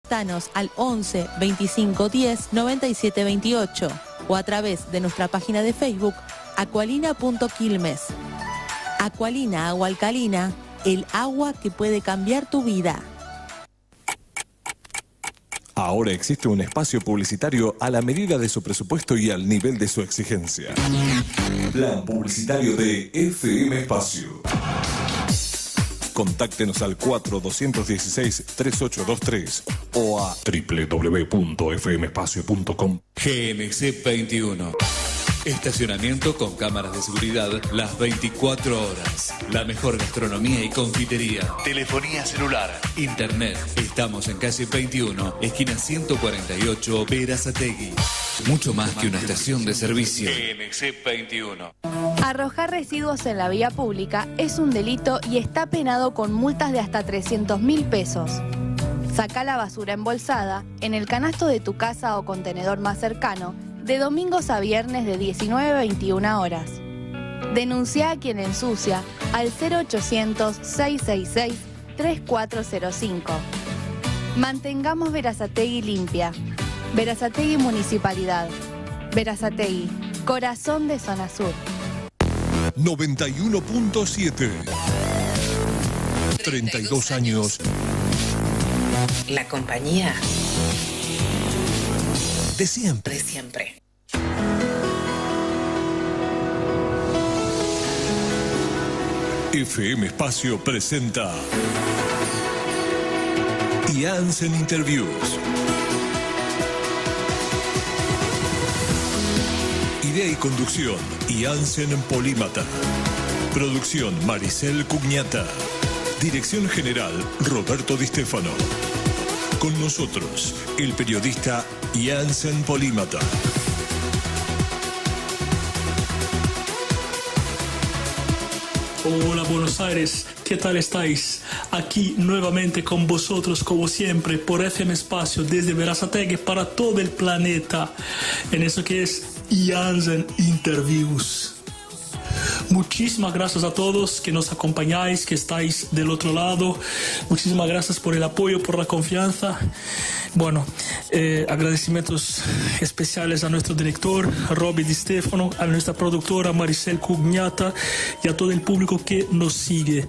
Contactanos al 11 25 10 97 28 o a través de nuestra página de Facebook aqualina.quilmes. Aqualina, agua alcalina, el agua que puede cambiar tu vida. Ahora existe un espacio publicitario a la medida de su presupuesto y al nivel de su exigencia. Plan publicitario de FM Espacio. Contáctenos al 4216-3823 o a www.fmespacio.com. GMC 21. Estacionamiento con cámaras de seguridad las 24 horas. La mejor gastronomía y confitería. Telefonía celular. Internet. Estamos en calle 21, esquina 148, Berazategui. Mucho más que una estación de servicio. GMC 21. Arrojar residuos en la vía pública es un delito y está penado con multas de hasta 300.000 pesos. Saca la basura embolsada en el canasto de tu casa o contenedor más cercano de domingos a viernes de 19 a 21 horas. Denuncia a quien ensucia al 0800-666-3405. Mantengamos Berazategui limpia. Berazategui Municipalidad. Berazategui, corazón de zona sur. 91.7. 32 años. La compañía de siempre. FM Espacio presenta Iaenzen Interviews. Idea y conducción, Iaenzen Polímata. Producción, Maricel Cugñata. Dirección general, Roberto Di Stefano. Con nosotros, el periodista Iaenzen Polímata. Hola Buenos Aires, ¿qué tal estáis? Aquí nuevamente con vosotros como siempre por FM Espacio desde Berazategui para todo el planeta en eso que es Iaenzen Interviews. Muchísimas gracias a todos que nos acompañáis, que estáis del otro lado. Muchísimas gracias por el apoyo, por la confianza. Bueno, agradecimientos especiales a nuestro director, Roberto Di Stefano, a nuestra productora, Maricel Cugñata, y a todo el público que nos sigue.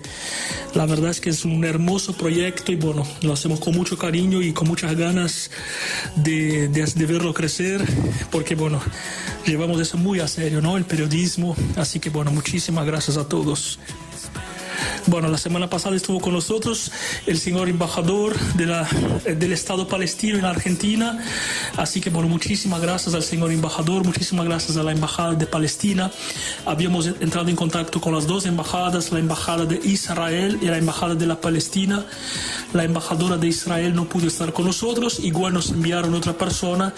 La verdad es que es un hermoso proyecto y bueno, lo hacemos con mucho cariño y con muchas ganas de verlo crecer, porque bueno, llevamos eso muy a serio, ¿no? El periodismo. Así que bueno, muchísimas gracias a todos. Bueno, la semana pasada estuvo con nosotros el señor embajador del Estado palestino en Argentina. Así que, bueno, muchísimas gracias al señor embajador, muchísimas gracias a la embajada de Palestina. Habíamos entrado en contacto con las dos embajadas, la embajada de Israel y la embajada de la Palestina. La embajadora de Israel no pudo estar con nosotros, igual nos enviaron otra persona.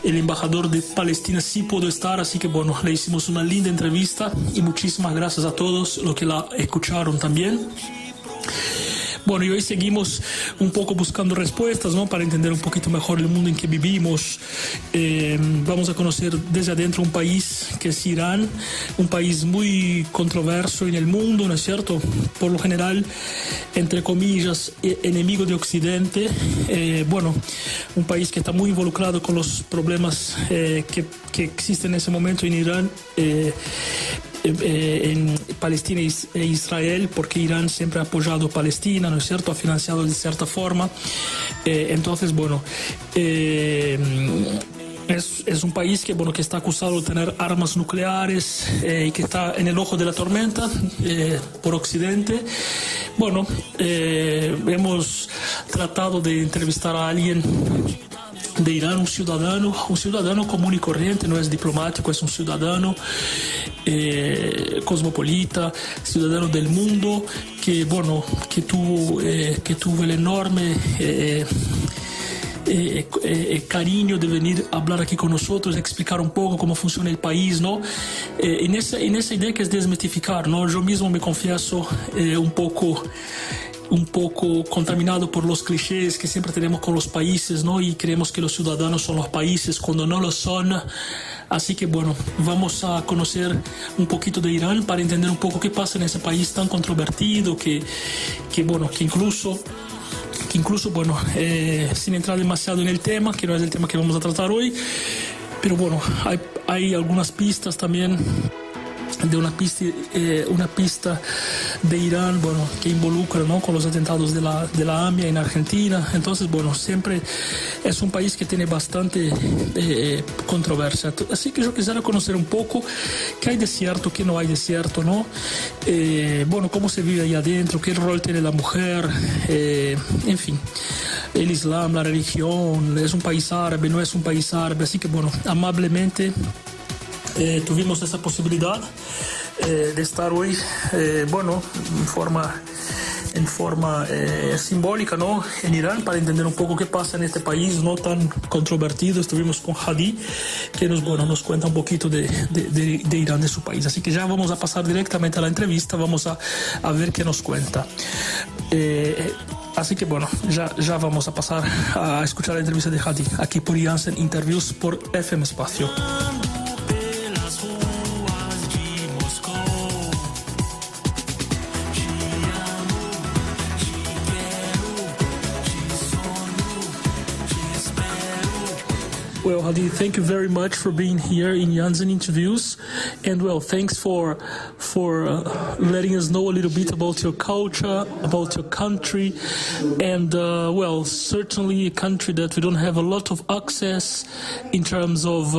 El embajador de Palestina sí pudo estar, así que, bueno, le hicimos una linda entrevista y muchísimas gracias a todos los que la escucharon también. Bueno, y hoy seguimos un poco buscando respuestas, ¿no? Para entender un poquito mejor el mundo en que vivimos. Vamos a conocer desde adentro un país que es Irán, un país muy controverso en el mundo, ¿no es cierto? Por lo general, entre comillas, enemigo de Occidente. Bueno, un país que está muy involucrado con los problemas que existen en ese momento en Irán. En Palestina e Israel, porque Irán siempre ha apoyado a Palestina, ¿no es cierto? Ha financiado de cierta forma. Entonces, bueno, es un país que, bueno, que está acusado de tener armas nucleares y que está en el ojo de la tormenta por Occidente. Bueno, hemos tratado de entrevistar a alguien de Irán, un ciudadano común y corriente, no es diplomático, es un ciudadano cosmopolita, ciudadano del mundo, que bueno, que tuvo el enorme cariño de venir a hablar aquí con nosotros, explicar un poco cómo funciona el país, ¿no? En esa idea que es desmitificar, ¿no? Yo mismo me confieso un poco contaminado por los clichés que siempre tenemos con los países, ¿no? Y creemos que los ciudadanos son los países cuando no lo son. Así que bueno, vamos a conocer un poquito de Irán para entender un poco qué pasa en ese país tan controvertido que incluso que incluso, bueno, sin entrar demasiado en el tema, que no es el tema que vamos a tratar hoy, pero bueno, hay algunas pistas también de una pista de Irán, bueno, que involucra, ¿no?, con los atentados de la AMIA en Argentina. Entonces, bueno, siempre es un país que tiene bastante controversia. Así que yo quisiera conocer un poco qué hay de cierto, qué no hay de cierto, ¿no? Bueno, cómo se vive ahí adentro, qué rol tiene la mujer, en fin, el Islam, la religión, es un país árabe, no es un país árabe. Así que, bueno, amablemente tuvimos esa posibilidad de estar hoy, bueno, en forma simbólica, ¿no?, en Irán, para entender un poco qué pasa en este país no tan controvertido. Estuvimos con Hadi, que nos cuenta un poquito de Irán, de su país. Así que ya vamos a pasar directamente a la entrevista, vamos a ver qué nos cuenta. Así que bueno, ya vamos a pasar a escuchar la entrevista de Hadi, aquí por Iaenzen Interviews por FM Espacio. Well, Hadi, thank you very much for being here in Iaenzen Interviews, and well, thanks for letting us know a little bit about your culture, about your country, and well, certainly a country that we don't have a lot of access in terms of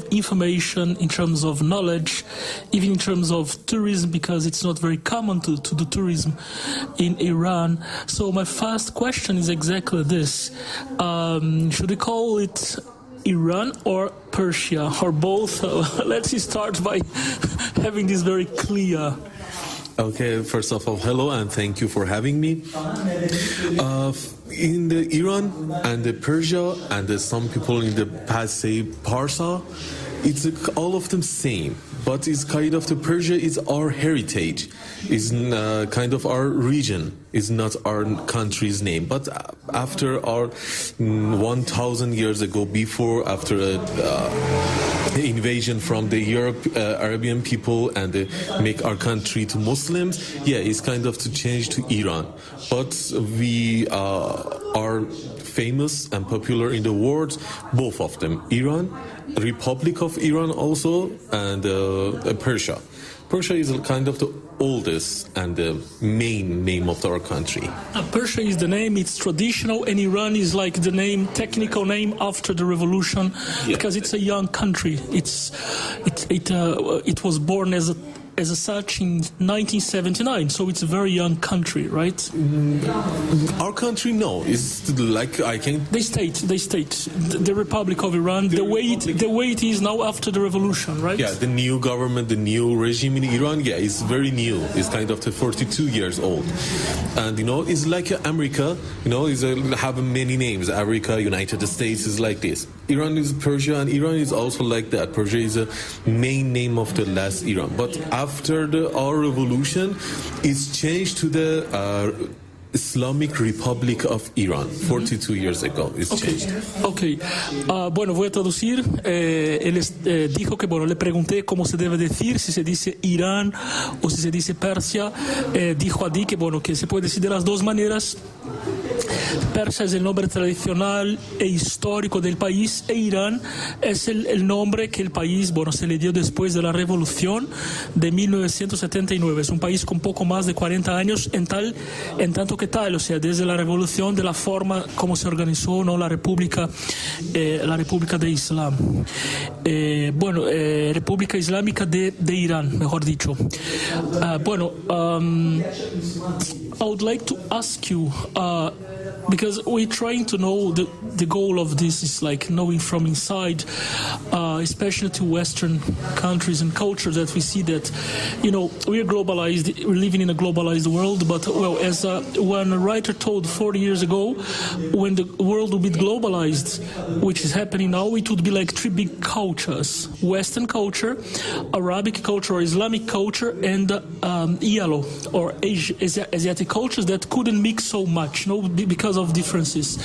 information, in terms of knowledge, even in terms of tourism, because it's not very common to do tourism in Iran. So my first question is exactly this: should we call it Iran or Persia or both? Let's start by having this very clear. Okay, first of all, hello and thank you for having me. In the Iran and the Persia and some people in the past say Parsa, it's all of them same, but it's kind of the Persia is our heritage, is kind of our region, is not our country's name. But after our 1,000 years ago, after the invasion from the Arabian people and make our country to Muslims, yeah, it's kind of to change to Iran. But we are famous and popular in the world, both of them, Iran, Republic of Iran also, and Persia. Persia is kind of the oldest and the main name of our country. Persia is the name, it's traditional, and Iran is like the name, technical name after the revolution, because it's a young country. It was born as such in 1979, so it's a very young country, right? Our country, no, it's like I can. They state the Republic of Iran, the way it is now after the revolution, right? Yeah, the new government, the new regime in Iran, yeah, it's very new. It's kind of 42 years old, and it's like America. It's have many names. America, United States is like this. Iran is Persia, and Iran is also like that. Persia is a main name of the last Iran, but after our revolution, it's changed to the Islamic Republic of Iran. 42 years ago, it's changed. Okay. Bueno, voy a traducir. Él dijo que, bueno, le pregunté cómo se debe decir, si se dice Irán o si se dice Persia. Dijo Hadi que, bueno, que se puede decir de las dos maneras. Persia es el nombre tradicional e histórico del país, e Irán es el nombre que el país, bueno, se le dio después de la revolución de 1979. Es un país con poco más de 40 años en tanto que tal, o sea, desde la revolución, de la forma como se organizó, ¿no?, la República de Islam. República Islámica de Irán, mejor dicho. I would like to ask you, because we're trying to know the goal of this is like knowing from inside, especially to Western countries and cultures, that we see that, we are globalized, we're living in a globalized world, but, well, as one writer told 40 years ago, when the world will be globalized, which is happening now, it would be like three big cultures: Western culture, Arabic culture or Islamic culture, and yellow or Asiatic cultures that couldn't mix so much, because of differences.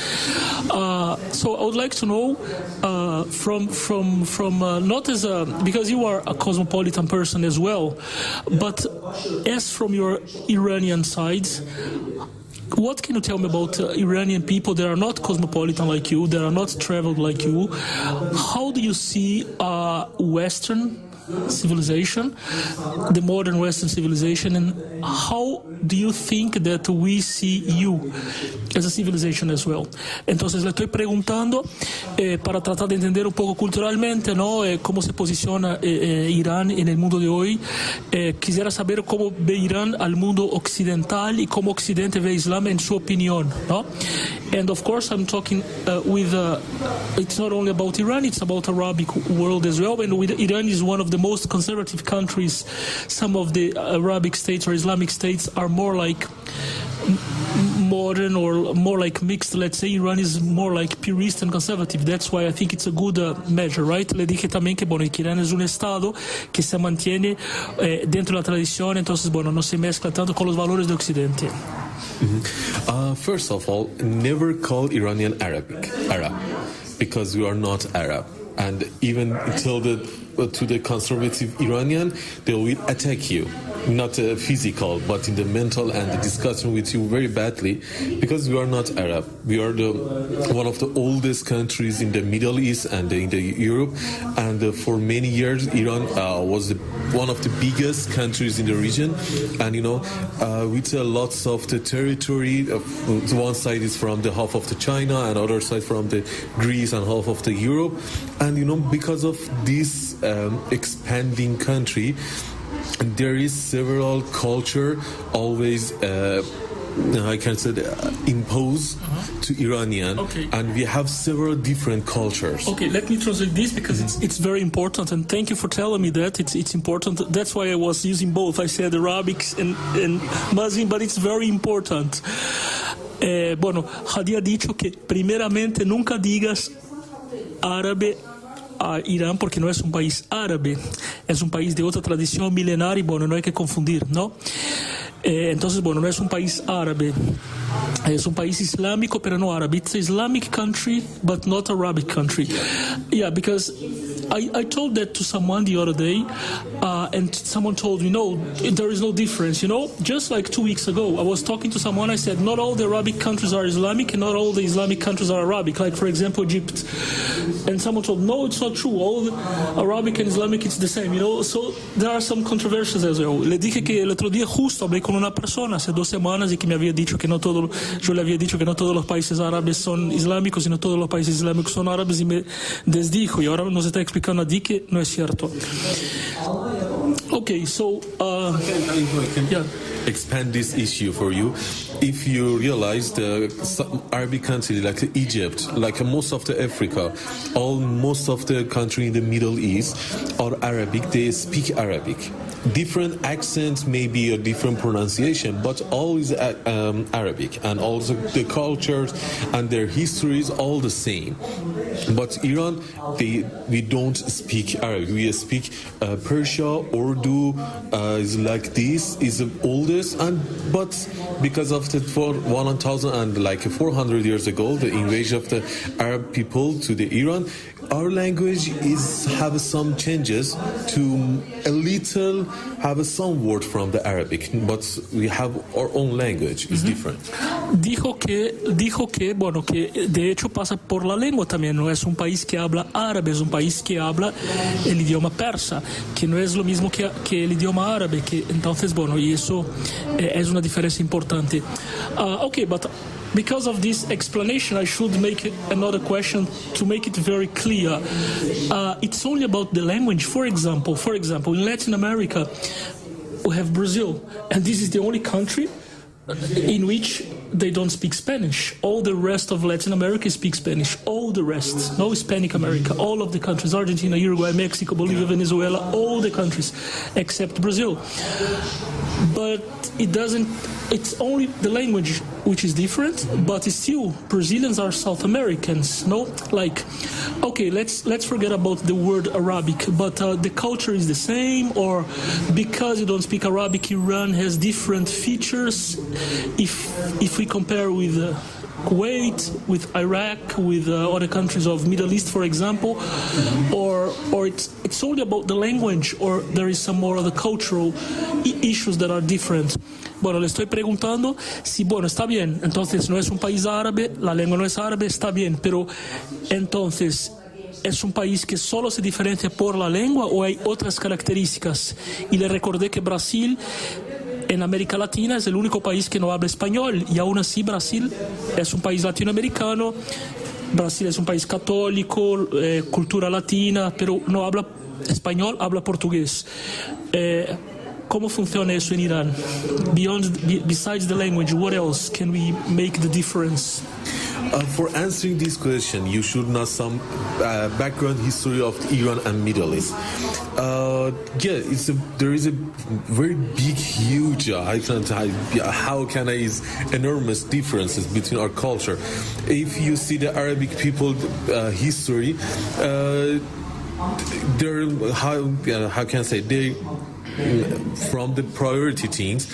So I would like to know from not as because you are a cosmopolitan person as well, but as from your Iranian side, what can you tell me about Iranian people that are not cosmopolitan like you, that are not traveled like you? How do you see Western civilization, the modern Western civilization, and how do you think that we see you as a civilization as well? Entonces le estoy preguntando para tratar de entender un poco culturalmente, ¿no? Cómo se posiciona Irán en el mundo de hoy. Quisiera saber cómo ve Irán al mundo occidental y cómo Occidente ve Islam en su opinión, ¿no? And of course I'm talking it's not only about Iran, it's about Arabic world as well, and Iran is one of the most conservative countries. Some of the Arabic states or Islamic states are more like modern or more like mixed. Let's say Iran is more like purist and conservative. That's why I think it's a good measure, right? Le dije también que, bueno, que Irán es un estado que se mantiene dentro de la tradición, entonces, bueno, no se mezcla tanto con los valores de Occidente. First of all, never call Iranian Arab, because we are not Arab. And even to the conservative Iranian, they will attack you, not physical, but in the mental, and discussing with you very badly, because we are not Arab. We are one of the oldest countries in the Middle East and in the Europe, and for many years Iran was one of the biggest countries in the region, and with lots of the territory. One side is from the half of the China, and other side from the Greece, and half of the Europe. And because of this expanding country, there is several culture always I can say imposed to Iranian, okay. And we have several different cultures. Okay, let me translate this because it's very important, and thank you for telling me that it's important. That's why I was using both. I said Arabic and Muslim, but it's very important. Bueno, Hadi ha dicho que primeramente nunca digas árabe a Irán porque no es un país árabe, es un país de otra tradición milenaria y bueno, no hay que confundir, ¿no? Entonces, bueno, no es un país árabe, es un país islámico, pero no árabe. It's an Islamic country, but not Arabic country. Yeah, because I told that to someone the other day, and someone told me, no, there is no difference, Just like 2 weeks ago, I was talking to someone, I said, not all the Arabic countries are Islamic, and not all the Islamic countries are Arabic, like, for example, Egypt. And someone told, no, it's not true, all the Arabic and Islamic, it's the same, So there are some controversies as well. Le dije que el otro día justo hablé con una persona hace 2 semanas y que me había dicho que yo le había dicho que no todos los países árabes son islámicos y no todos los países islámicos son árabes, y me desdijo, y ahora nos está explicando a Hadi que no es cierto. Okay, so yeah. Expand this issue for you. If you realize the Arabic country like Egypt, like most of the Africa, most of the country in the Middle East are Arabic, they speak Arabic. Different accents, maybe a different pronunciation, but always Arabic, and also the cultures and their history is all the same. But Iran, we don't speak Arabic. We speak Persia, Urdu is like this, is the oldest, but because of the 1,400 years ago, the invasion of the Arab people to the Iran, our language have some changes to a little, have some word from the Arabic, but we have our own language, it's different. Dijo que, bueno, que de hecho pasa por la lengua también, no es un país que habla árabe, es un país que habla el idioma persa, que no es lo mismo que el idioma árabe, que entonces, bueno, y eso es una diferencia importante. Okay, but because of this explanation, I should make another question to make it very clear. It's only about the language. For example, in Latin America, we have Brazil, and this is the only country in which they don't speak Spanish. All the rest of Latin America speak Spanish. All the rest, no Hispanic America. All of the countries, Argentina, Uruguay, Mexico, Bolivia, Venezuela, all the countries except Brazil. But it's only the language which is different, but it's still, Brazilians are South Americans, no? Like, okay, let's forget about the word Arabic, but the culture is the same, or because you don't speak Arabic, Iran has different features if we compare with Kuwait, with Iraq, with other countries of Middle East, for example, or it's only about the language, or there is some more of the cultural issues that are different. bueno, le estoy preguntando si, bueno, está bien, entonces no es un país árabe, la lengua no es árabe, está bien, pero entonces, ¿es un país que solo se diferencia por la lengua o hay otras características? Y le recordé que Brasil, en América Latina, es el único país que no habla español, y aún así Brasil es un país latinoamericano, Brasil es un país católico, cultura latina, pero no habla español, habla portugués. ¿Cómo funciona eso en Irán? Besides the language, what else can we make the difference? For answering this question, you should know some background history of Iran and Middle East. There is a very big, huge, enormous differences between our culture. If you see the Arabic people history, how can I say, they from the priority things,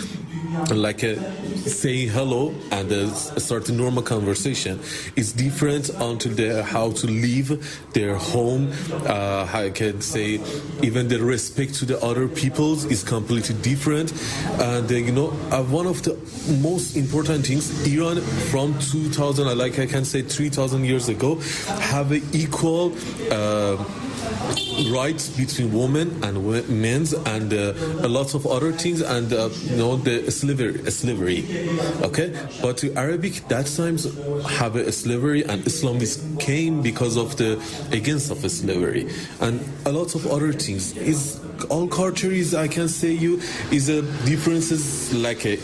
like saying hello and start a normal conversation is different until how to leave their home. How I can say, even the respect to the other peoples is completely different. And one of the most important things, Iran from 2000, like I can say 3,000 years ago, have an equal rights between women and men, and a lot of other things, and the slavery. Okay, but the Arabic that times have a slavery, and Islam came because of the against of slavery, and a lot of other things. Is all culture is, I can say is a differences like a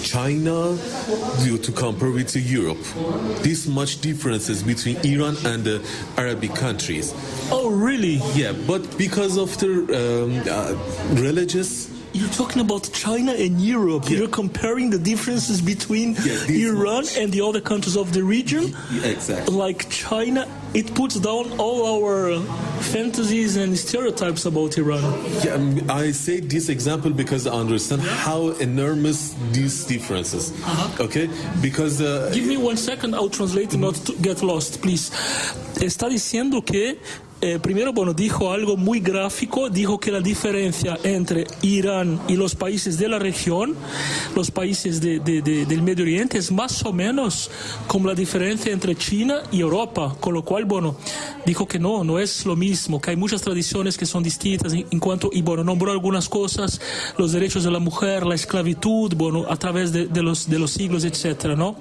China due to compare with Europe. This much differences between Iran and the Arabic countries. Oh, really? Yeah, but because of the religious. You're talking about China and Europe. Yeah. You're comparing the differences between Iran and the other countries of the region. Yeah, exactly. Like China, it puts down all our fantasies and stereotypes about Iran. Yeah, I say this example because I understand how enormous these differences. Okay, because give me 1 second. I'll translate and not to get lost, please. Está diciendo que primero, bueno, dijo algo muy gráfico, dijo que la diferencia entre Irán y los países de la región, los países del Medio Oriente, es más o menos como la diferencia entre China y Europa, con lo cual, bueno, dijo que no es lo mismo, que hay muchas tradiciones que son distintas en cuanto, y bueno, nombró algunas cosas, los derechos de la mujer, la esclavitud, bueno, a través de los siglos, etcétera, ¿no?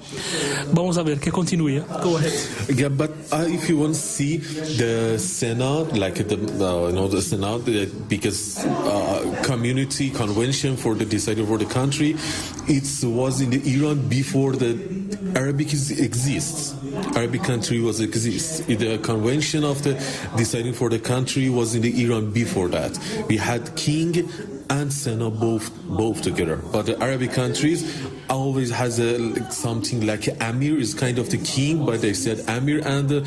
Vamos a ver, que continúe. Go ahead. Yeah, but if you want to see the Senate, like the Senate, because community convention for the deciding for the country, it was in the Iran before the Arabic exists. Arabic country exists. The convention of the deciding for the country was in the Iran before that. We had king and Senate both together. But the Arabic countries always has something like Amir is kind of the king, but they said Amir and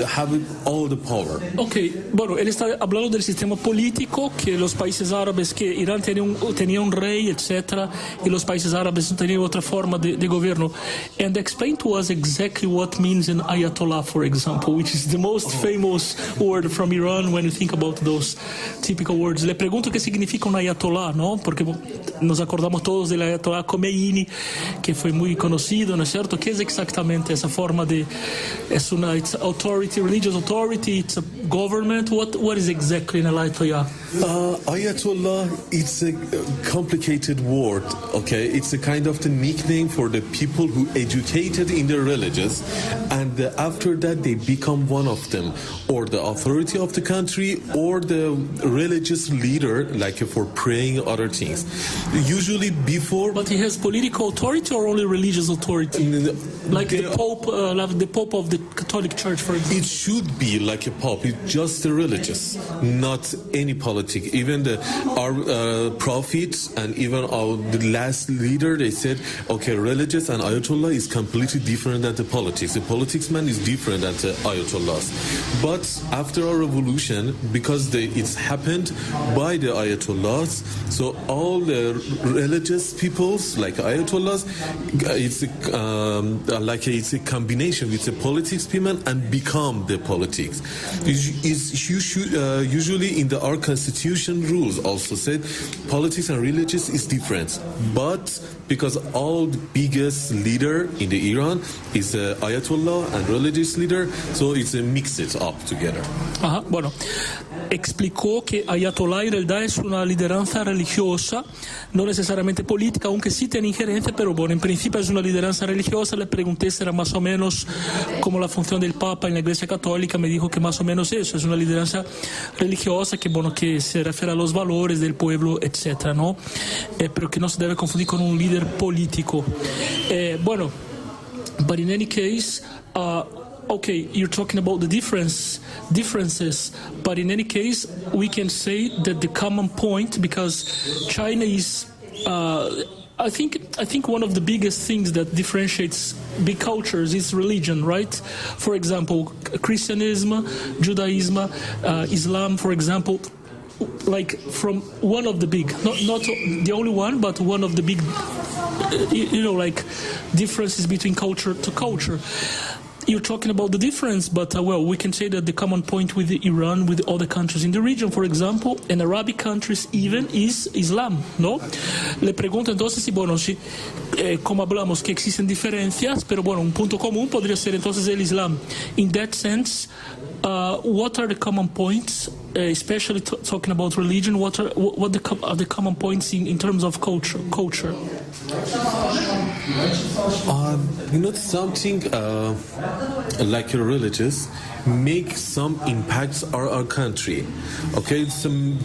have all the power. Ok, bueno, él está hablando del sistema político, que los países árabes, que Irán tenía un rey, etc., y los países árabes tenían otra forma de gobierno. And explain to us exactly what means an Ayatollah, for example, which is the most famous word from Iran when you think about those typical words. Le pregunto qué significa un Ayatollah, ¿no? Porque nos acordamos todos del Ayatollah Khomeini, que fue muy conocido, ¿no es cierto? ¿Qué es exactamente esa forma de... it's authority, religious authority, it's a government? What is exactly an Ayatollah? Ayatollah, it's a complicated word, okay? It's a kind of the nickname for the people who educated in the religious, and after that they become one of them, or the authority of the country, or the religious leader, like for praying other things. Usually before... But he has political authority or only religious authority? Like the Pope of the Catholic Church, for example? It should be like a Pope. It's just a religious, not any politics. Even our prophets and even the last leader, they said, okay, religious and Ayatollah is completely different than the politics. The politics man is different than the Ayatollahs. But after our revolution, because it's happened by the Ayatollahs, so all the religious peoples, like Ayatollahs, it's a combination with the politics people and become the politics. Usually in our constitution, constitution rules also said politics and religious is different. But because all the biggest leader in the Iran is Ayatollah and religious leader, so it's mixed up together. Ajá, bueno, explicó que Ayatollah en realidad es una lideranza religiosa, no necesariamente política, aunque sí tiene injerencia, pero bueno, en principio es una lideranza religiosa. Le pregunté si era más o menos como la función del Papa en la Iglesia Católica, me dijo que más o menos eso, es una lideranza religiosa que, bueno, que se refiere a los valores del pueblo, etcétera, ¿no? Pero que no se debe confundir con un líder político. Bueno, but in any case, okay, you're talking about the differences, but in any case, we can say that the common point, because China is, I think one of the biggest things that differentiates big cultures is religion, right? For example, Christianism, Judaism, Islam, for example, like from one of the big, not the only one, but one of the big, like differences between culture to culture. You're talking about the difference, but well, we can say that the common point with Iran, with other countries in the region, for example, and Arabic countries even, is Islam, ¿no? Le pregunto entonces si, bueno, como hablamos que existen diferencias, pero bueno, un punto común podría ser entonces el Islam. In that sense, what are the common points, especially talking about religion? What are the common points in terms of culture? Something like religious make some impacts on our country. Okay,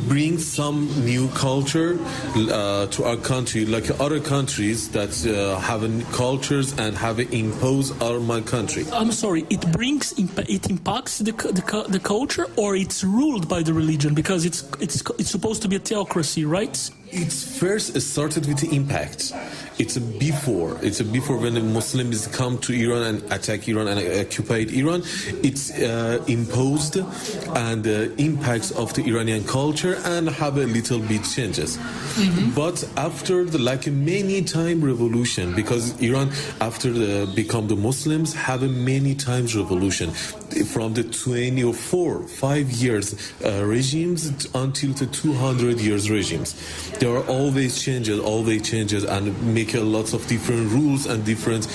bring some new culture to our country, like other countries that have cultures and have imposed on my country. I'm sorry, it impacts the culture, or it's ruled by the religion, because it's supposed to be a theocracy, right? It's first started with the impact. It's before when the Muslims come to Iran and attack Iran and occupied Iran. It's imposed and impacts of the Iranian culture and have a little bit changes. Mm-hmm. But after the many time revolution, because Iran after become the Muslims have a many times revolution from the 5 years regimes until the 200 years regimes. There are always changes and make a lot of different rules and different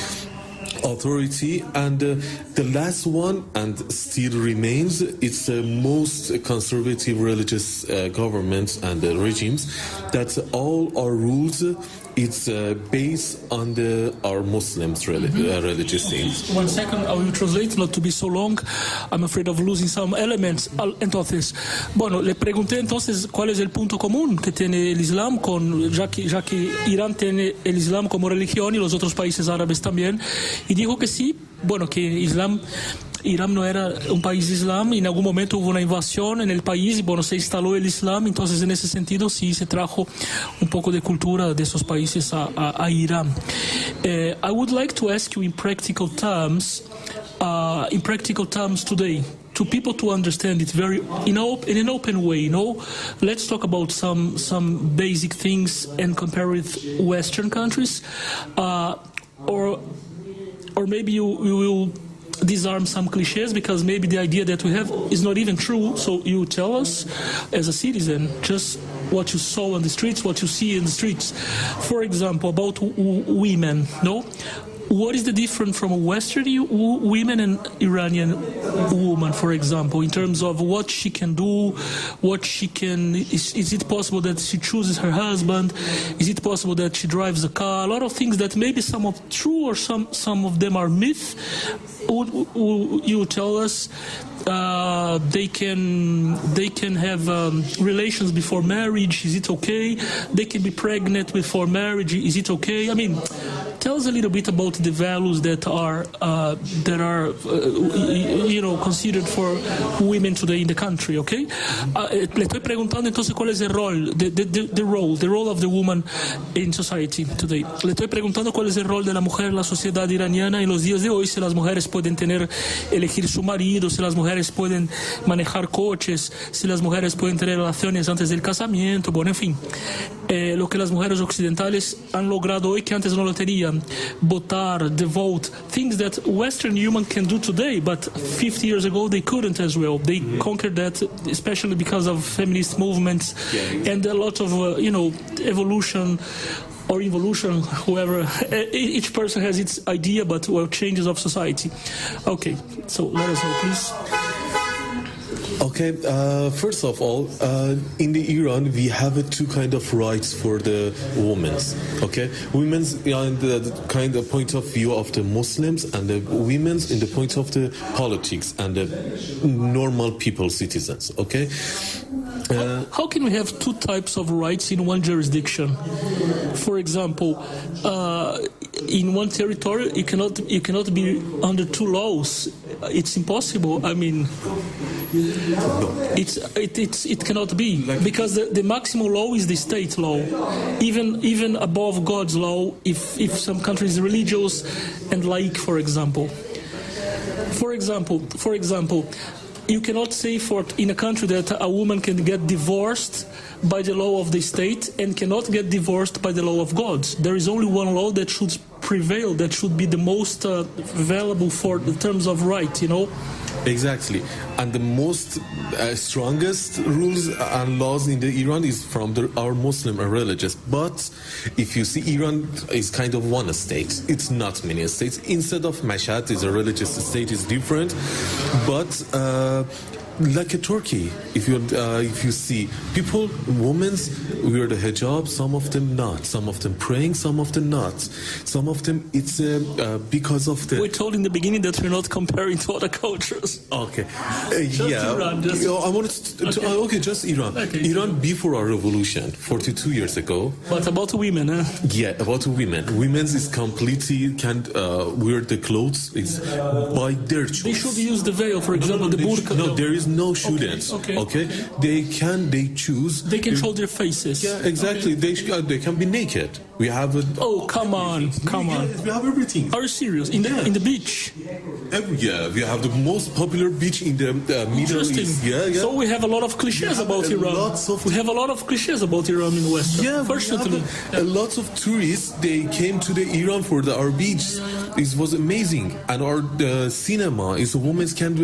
authority, and the last one and still remains, it's the most conservative religious governments and regimes that all our rules it's based on our Muslims religious things. 1 second, I will translate, not to be so long. I'm afraid of losing some elements. Entonces, bueno, le pregunté entonces cuál es el punto común que tiene el Islam ya que Irán tiene el Islam como religión y los otros países árabes también, y dijo que sí, bueno, que Irán no era un país islam, y en algún momento hubo una invasión en el país y bueno, se instaló el Islam, entonces en ese sentido sí se trajo un poco de cultura de esos países a Irán. I would like to ask you in practical terms today, to people to understand it very in an open way, let's talk about some basic things and compare with Western countries, or maybe you will disarm some cliches, because maybe the idea that we have is not even true. So you tell us as a citizen just what you saw on the streets, what you see in the streets. For example, about women, what is the difference from a Western woman and Iranian woman, for example, in terms of what she can do, is it possible that she chooses her husband? Is it possible that she drives a car? A lot of things that maybe some of true or some of them are myth. You tell us they can have relations before marriage. Is it okay? They can be pregnant before marriage. Is it okay? I mean, tell us a little bit about the values that are considered for women today in the country, okay? Le estoy preguntando entonces cuál es el rol, the role of the woman in society today. Le estoy preguntando cuál es el rol de la mujer en la sociedad iraniana en los días de hoy, si las mujeres pueden elegir su marido, si las mujeres pueden manejar coches, si las mujeres pueden tener relaciones antes del casamiento, bueno, en fin. lo que las mujeres occidentales han logrado hoy que antes no lo tenían. Votar, the vote, things that Western human can do today, but 50 years ago they couldn't as well. They conquered that, especially because of feminist movements and a lot of, evolution or evolution, whoever, each person has its idea, but changes of society. Okay, so let us know, please. Okay, first of all, in the Iran, we have two kind of rights for the women's. Okay, women's in the kind of point of view of the Muslims, and the women's in the point of the politics and the normal people, citizens. Okay. How can we have two types of rights in one jurisdiction? For example, in one territory, you cannot be under two laws. It's impossible. I mean, it cannot be, because the maximum law is the state law, even above God's law. If some country is religious and laic, for example. You cannot say in a country that a woman can get divorced by the law of the state and cannot get divorced by the law of God. There is only one law that should prevail, that should be the most valuable for the terms of right, Exactly, and the most strongest rules and laws in the Iran is from our Muslim religious. But if you see, Iran is kind of one state. It's not many states. Instead of Mashhad is a religious state, is different. But like a Turkey, if you see people, women wear the hijab, some of them not, some of them praying, some of them not, some of them it's because of the. We told in the beginning that we're not comparing to other cultures. Okay, Iran, I wanted to just Iran. Okay. Iran before our revolution, 42 years ago. But about women, huh? Yeah, about women. Women's is completely can't wear the clothes. It's by their choice. They should use the veil, for example, the burqa. No, there is no shouldn't. Okay. They choose. They can show their faces. Yeah, exactly. Okay. They can be naked. We have a. Oh, come on. We have everything. Are you serious? In the beach? We have the most popular beach in the Middle East. Yeah. So we have a lot of cliches about Iran. We have a lot of cliches about Iran in the West. Yeah, fortunately. A lot of tourists, they came to the Iran for our beach. It was amazing. And our cinema is women can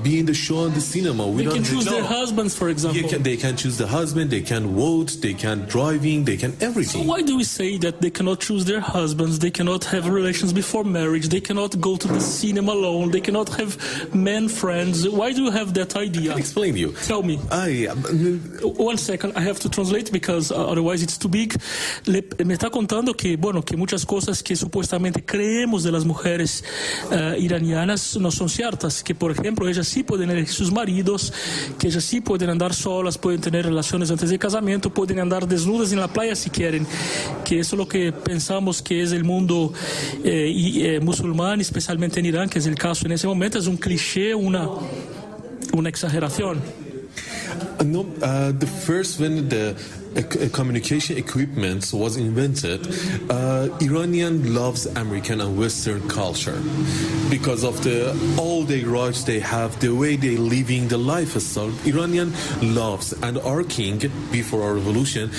be in the show on the cinema. They can choose their husbands, for example. They can choose the husband, they can vote, they can driving, they can everything. So why do we say that they cannot choose their husbands, they cannot have relations before marriage, they cannot go to the cinema alone, they cannot have men friends? Why do you have that idea? I can explain to you. Tell me. 1 second, I have to translate because otherwise it's too big. Me está contando que muchas cosas que supuestamente creemos de las mujeres iranianas no son ciertas, que por ejemplo ellas sí pueden elegir sus maridos, que ellas sí pueden andar solas, pueden tener relaciones antes de casamiento, pueden andar desnudas en la playa si quieren, que eso es lo que pensamos que es el mundo musulmán, especialmente en Irán, que es el caso en ese momento, es un cliché, una exageración. No, the first when the communication equipment was invented, Iranian loves American and Western culture because of all the rights they have, the way they living the lifestyle. Iranian loves, and our king before our revolution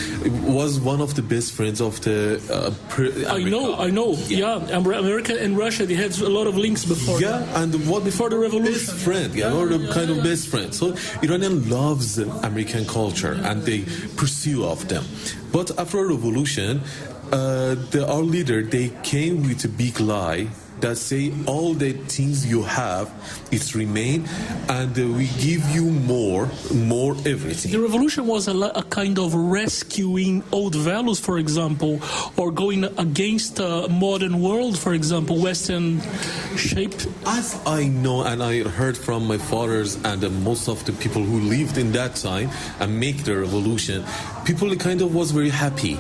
was one of the best friends of the. I know. Yeah, America and Russia, they had a lot of links before. Yeah, and what before the revolution? Best friend, or the kind of best friend. So Iranian loves American culture and they pursue of them. But after a revolution, our leader, they came with a big lie that say all the things you have, it's remain, and we give you more everything. The revolution was a kind of rescuing old values, for example, or going against a modern world, for example, Western shape. As I know, and I heard from my fathers and most of the people who lived in that time and make the revolution, people kind of was very happy.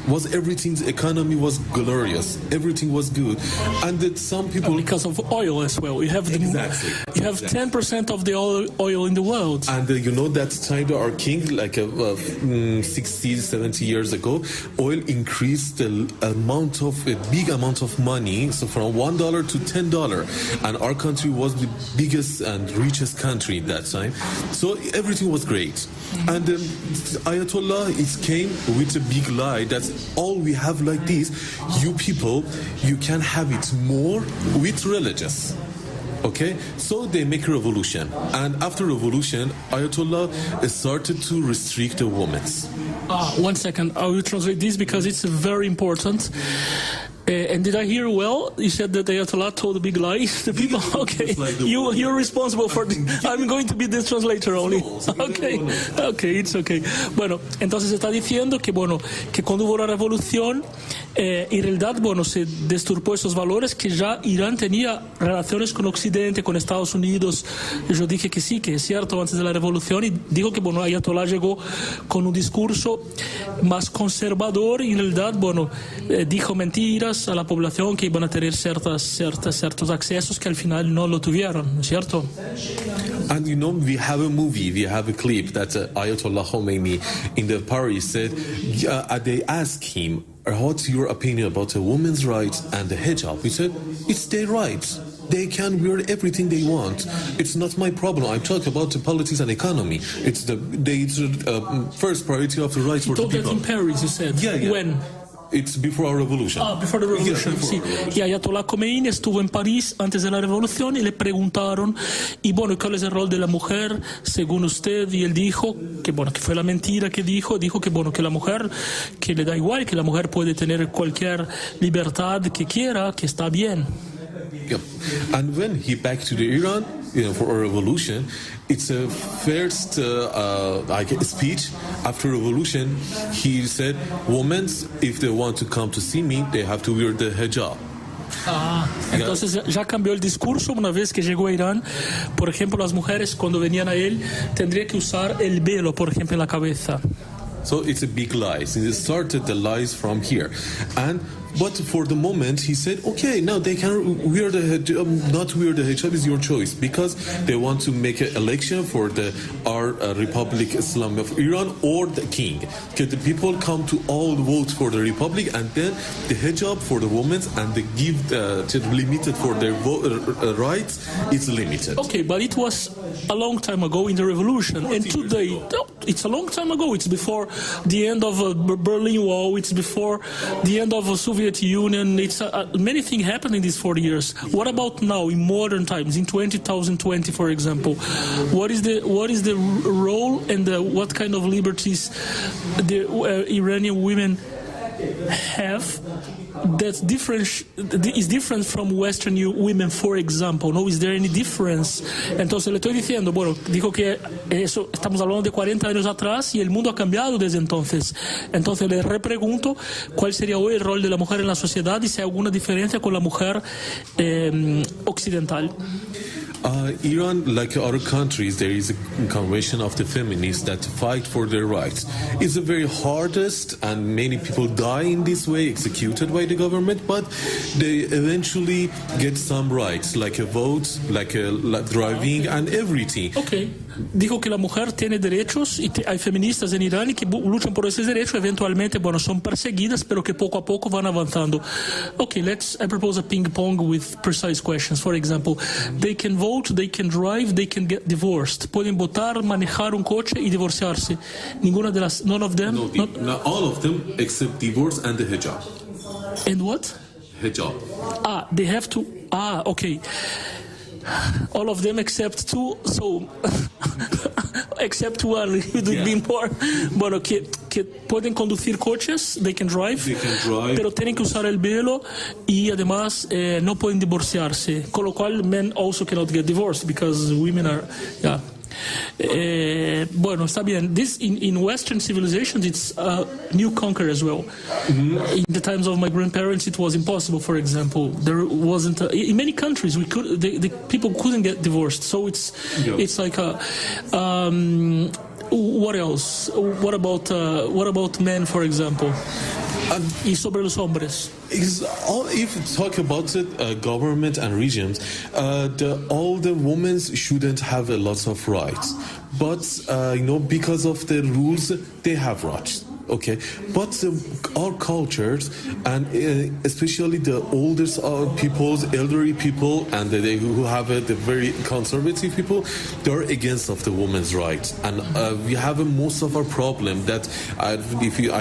was everything's economy was glorious, everything was good, and that some people because of oil as well. You have exactly. You have 10% of the oil in the world. And you know that time our king, like 60, 70 years ago, oil increased a big amount of money, so from $1 to $10, and our country was the biggest and richest country at that time. So everything was great. And Ayatollah, it came with a big lie that all we have like this, you people, you can have it more with religious. Okay, so they make a revolution, and after revolution, Ayatollah started to restrict the women. 1 second, I will translate this because it's very important. And did I hear well? You said that Ayatollah told a big lie. The people, okay, you're responsible for. I'm going to be the translator only. Okay, it's okay. Bueno, entonces se está diciendo que que cuando hubo la revolución, en realidad se deturpó esos valores que ya Irán tenía relaciones con Occidente, con Estados Unidos. Yo dije que sí, que es cierto antes de la revolución, y digo que Ayatollah llegó con un discurso más conservador y en realidad dijo mentiras a la población que iban a tener ciertos accesos que al final no lo tuvieron, ¿no es cierto? And we have a movie, we have a clip that Ayatollah Khomeini in the Paris said, they asked him, what's your opinion about a woman's rights and the hijab? He said, it's their rights. They can wear everything they want. It's not my problem. I'm talking about the politics and economy. It's the first priority of the rights for the people. You told that in Paris, you said. Yeah. When? It's before our revolution. Before the revolution, yeah, sí. Y Ayatollah Khomeini estuvo en París antes de la revolución y le preguntaron, y ¿cuál es el rol de la mujer según usted? Y él dijo que fue la mentira que dijo que la mujer, que le da igual, que la mujer puede tener cualquier libertad que quiera, que está bien. Yep. And when he back to the Iran, for a revolution, it's a first speech after revolution. He said, women, if they want to come to see me, they have to wear the hijab. Entonces ya cambió el discurso una vez que llegó a Irán. Por ejemplo, las mujeres cuando venían a él tendrían que usar el velo, por ejemplo, en la cabeza. So it's a big lie. So it started the lies from here. But for the moment, he said, okay, now they can wear the hijab, not wear the hijab is your choice, because they want to make an election for our Republic Islam of Iran or the king. Okay, the people come to all vote for the Republic, and then the hijab for the women, and they give limited for their rights, it's limited. Okay, but it was a long time ago in the revolution, and today, it's a long time ago. It's before the end of the Berlin Wall, it's before the end of the Soviet Union. It's many things happened in these 40 years. What about now in modern times, in 2020, for example? What is the role and what kind of liberties the Iranian women have that's is different from Western women, for example? No, is there any difference? Entonces le estoy diciendo, dijo que eso estamos hablando de 40 años atrás y el mundo ha cambiado desde entonces. Entonces le repregunto cuál sería hoy el rol de la mujer en la sociedad y si hay alguna diferencia con la mujer occidental. Iran, like other countries, there is a convention of the feminists that fight for their rights. It's the very hardest, and many people die in this way, executed by the government, but they eventually get some rights, like a vote, like driving, and everything. Okay. Dijo que la mujer tiene derechos y hay feministas en Irán y que luchan por esos derechos. Eventualmente, son perseguidas, pero que poco a poco van avanzando. Okay, I propose a ping pong with precise questions. For example, they can vote, they can drive, they can get divorced. Pueden votar, manejar un coche y divorciarse. None of them? No, all of them except divorce and the hijab. And what? Hijab. They have to. Okay. All of them except two, so except one, it would be more. Que pueden conducir coches, they can drive, pero tienen que usar el velo y además no pueden divorciarse, con lo cual men also cannot get divorced because women are, yeah. Está bien. This in Western civilizations, it's a new conquer as well. Mm-hmm. In the times of my grandparents, it was impossible. For example, there wasn't in many countries the people couldn't get divorced. So it's like a. What else? What about men, for example? Y sobre los hombres. If you talk about the government and regimes, all the women shouldn't have a lot of rights. But, because of the rules, they have rights. Okay, but our cultures, and especially the older peoples, elderly people, and who have the very conservative people, they're against of the women's rights, and we have most of our problem that I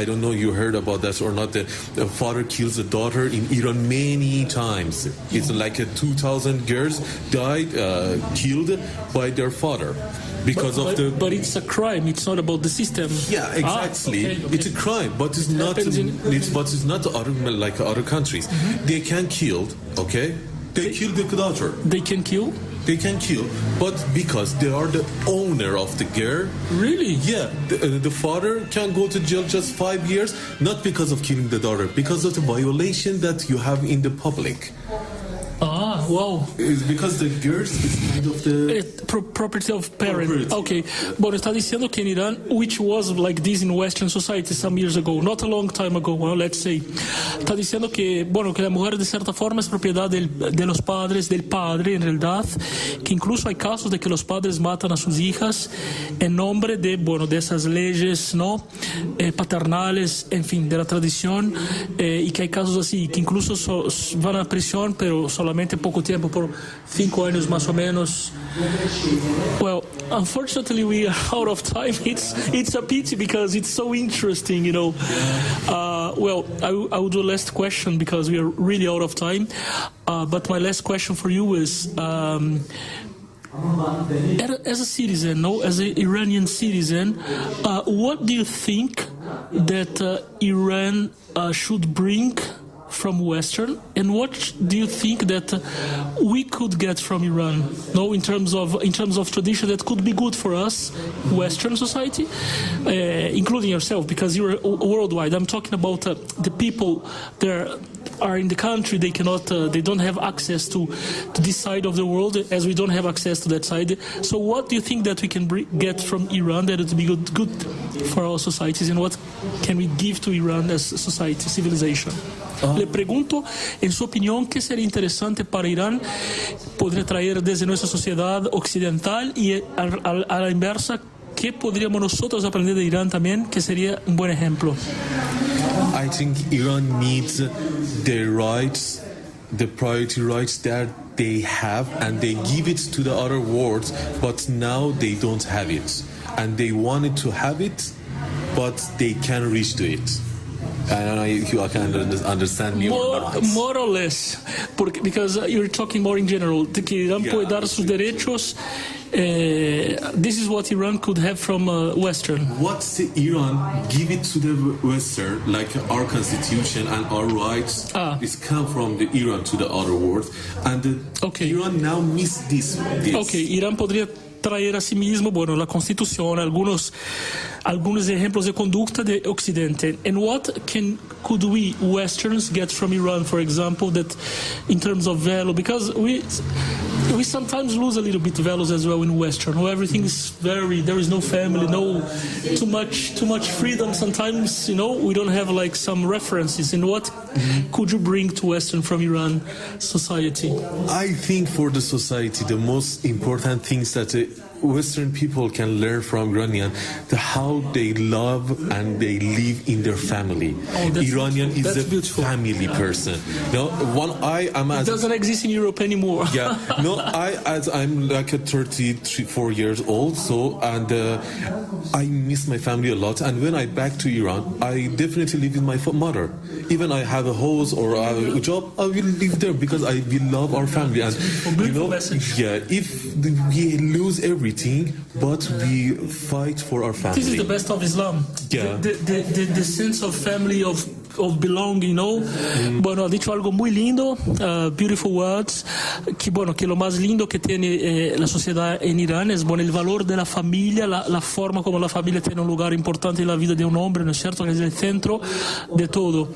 don't know you heard about that or not. The father kills the daughter in Iran many times. It's like 2,000 girls died killed by their father. But it's a crime. It's not about the system. Yeah, exactly. Okay. It's a crime, but it's not. It's not like other countries. Mm-hmm. They can kill. Okay, they kill the daughter. They can kill. They can kill, but because they are the owner of the girl. Really? Yeah. The father can go to jail just 5 years, not because of killing the daughter, because of the violation that you have in the public. Ah, wow. It's because the girls is kind of the property of parent. Okay. Bueno, está diciendo que en Irán, which was like this in Western society some years ago, not a long time ago, let's say. Está diciendo que, que la mujer de cierta forma es propiedad de los padres, del padre en realidad, que incluso hay casos de que los padres matan a sus hijas en nombre de esas leyes, ¿no? Paternales, en fin, de la tradición, y que hay casos así, que incluso van a prisión, pero solamente poco tiempo, por 5 años más o menos. Well, unfortunately we are out of time. It's a pity because it's so interesting, I will do a last question because we are really out of time. But my last question for you is, as a citizen, as an Iranian citizen, what do you think that Iran should bring from Western, and what do you think that we could get from Iran? In terms of tradition that could be good for us, Western society, including yourself, because you're worldwide. I'm talking about the people there are in the country. They cannot, they don't have access to this side of the world, as we don't have access to that side. So, what do you think that we can get from Iran that would be good for our societies, and what can we give to Iran as society, civilization? Le pregunto, en su opinión, ¿qué sería interesante para Irán poder traer desde nuestra sociedad occidental y a la inversa, qué podríamos nosotros aprender de Irán también, que sería un buen ejemplo? I think Iran needs their rights, the priority rights that they have, and they give it to the other world, but now they don't have it. And they wanted to have it, but they can't reach to it. I don't know if you can understand me or not. More or less, because you're talking more in general. Que Irán puede dar sus derechos. This is what Iran could have from Western. What's Iran give it to the Western, like our constitution and our rights, is come from the Iran to the other world, and Iran now miss this. Okay, Irán podría traer a sí mismo, la Constitución, algunos ejemplos de conducta de Occidente. And what could we Westerns get from Iran, for example, that in terms of value? Because we sometimes lose a little bit values as well in Western. Everything is there is no family, too much freedom. Sometimes, we don't have like some references. And what could you bring to Western from Iran society? I think for the society, the most important things that Western people can learn from Iranian, how they love and they live in their family. Iranian is a beautiful family person. It doesn't exist in Europe anymore. Yeah. I'm like 34 years old, and I miss my family a lot. And when I back to Iran, I definitely live with my mother. Even I have a house or I have a job, I will live there because I will love our family. And if we lose everything, but we fight for our family. This is the best of Islam. Yeah. The sense of family, of belonging, Bueno, ha dicho algo muy lindo, beautiful words, que lo más lindo que tiene la sociedad en Irán es, el valor de la familia, la forma como la familia tiene un lugar importante en la vida de un hombre, ¿no es cierto? Que es el centro de todo.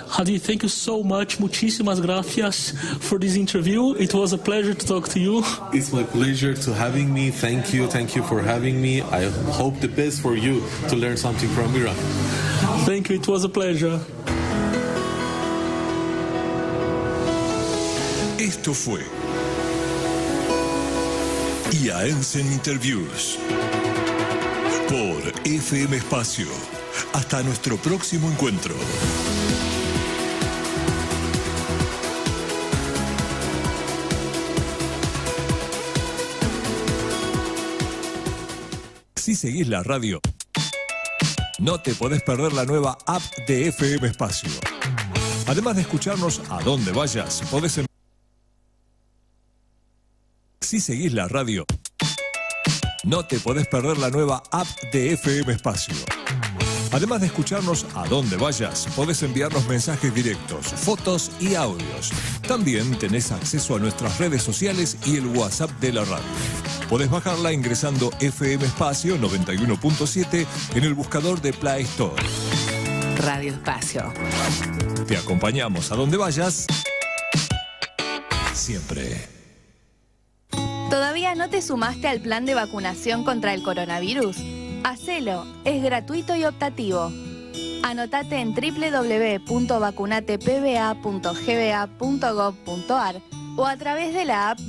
Hadi, thank you so much. Muchísimas gracias for this interview. It was a pleasure to talk to you. It's my pleasure to having me. Thank you for having me. I hope the best for you to learn something from Iran. Thank you. It was a pleasure. Esto fue Iaenzen Interviews por FM Espacio. Hasta nuestro próximo encuentro. Si seguís la radio, no te podés perder la nueva app de FM Espacio. Además de escucharnos a donde vayas, podés... Si seguís la radio, no te podés perder la nueva app de FM Espacio. Además de escucharnos a donde vayas, podés enviarnos mensajes directos, fotos y audios. También tenés acceso a nuestras redes sociales y el WhatsApp de la radio. Podés bajarla ingresando FM Espacio 91.7 en el buscador de Play Store. Radio Espacio. Te acompañamos a donde vayas, siempre. ¿Todavía no te sumaste al plan de vacunación contra el coronavirus? Hacelo, es gratuito y optativo. Anotate en www.vacunatepba.gba.gov.ar o a través de la app